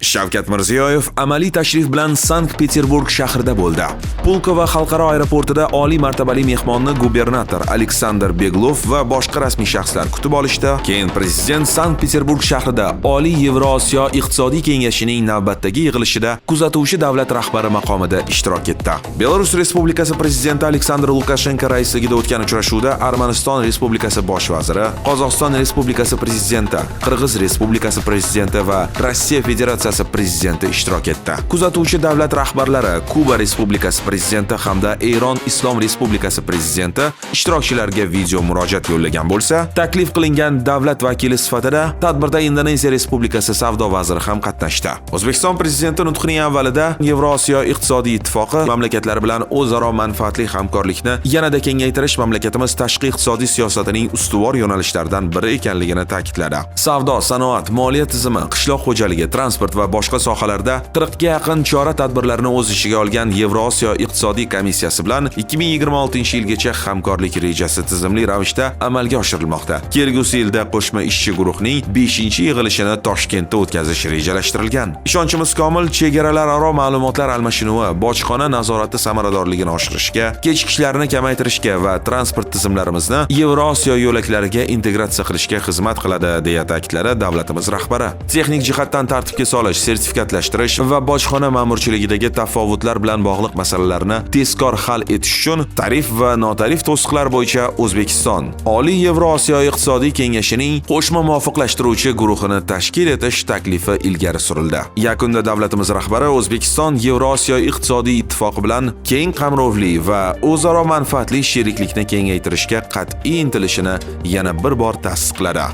Shavkat Mirziyoyev amaliy tashrif bilan Sankt-Peterburg shahrida bo'ldi. Pulkovo xalqaro aeroportida oliy martabali mehmonni gubernator Aleksandr Beglov va boshqa rasmiy shaxslar kutib olishdi. Keyin prezident Sankt-Peterburg shahrida Oliy Yevrosiyo iqtisodiy kengashining navbatdagi yig'ilishida kuzatuvchi davlat rahbari maqomida ishtirok etdi. Belarus Respublikasi prezidenti Aleksandr Lukashenko raisligida o'tgan uchrashuvda Armaniston Respublikasi bosh vaziri, Qozog'iston Respublikasi prezidenti, Qirg'iz Respublikasi prezidenti va Rossiya Federatsiyasi prezidenti ishtirok etdi. Kuzatuvchi davlat rahbarlari, Kuba Respublikasi prezidenti hamda Eron Islom Respublikasi prezidenti ishtirokchilarga video murojaat yo'llagan bo'lsa, taklif qilingan davlat vakili sifatida tadbirda Indoneziya Respublikasi savdo vaziri ham qatnashdi. O'zbekiston prezidenti nutqining avvalida Yevrosiyo iqtisodiy ittifoqi mamlakatlari bilan o'zaro manfaatli hamkorlikni yanada kengaytirish mamlakatimiz tashqi iqtisodiy siyosatining ustuvor yo'nalishlaridan biri ekanligini ta'kidladi. Savdo, sanoat, moliya tizimi, qishloq xo'jaligi, transport va boshqa sohalarda 40 ga yaqin chora-tadbirlarni o'z ichiga olgan Yevrosiyo iqtisodiy komissiyasi bilan 2026-yilgacha hamkorlik rejasi tizimli ravishda amalga oshirilmoqda. Kelgusi yilda qo'shma ishchi guruhning 5-yig'ilishini Toshkentda o'tkazish rejalashtirilgan. Ishonchimiz komil, chegaralararo ma'lumotlar almashinuvi bojxona nazorati samaradorligini oshirishga, kechikishlarni kamaytirishga va transport tizimlarimizni Yevrosiyo yo'laklariga integratsiya qilishga xizmat qiladi, deya ta'kidladi davlatimiz rahbari. Texnik jihatdan tartibga solish, sertifikatlashtirish va bojxona ma'murchiligidagi tafovutlar bilan bog'liq masalalarni tezkor hal etish uchun tarif va notarif to'siqlar bo'yicha O'zbekiston Oliy Yevrosiyo iqtisodiy kengashining qo'shma muvofiqlashtiruvchi guruhini tashkil etish taklifi ilgari surildi. Yakunda davlatimiz rahbari O'zbekiston Yevrosiyo iqtisodiy ittifoqi bilan keng qamrovli va o'zaro manfaatli sheriklikni kengaytirishga qat'iy intilishini yana bir bor tasdiqladi.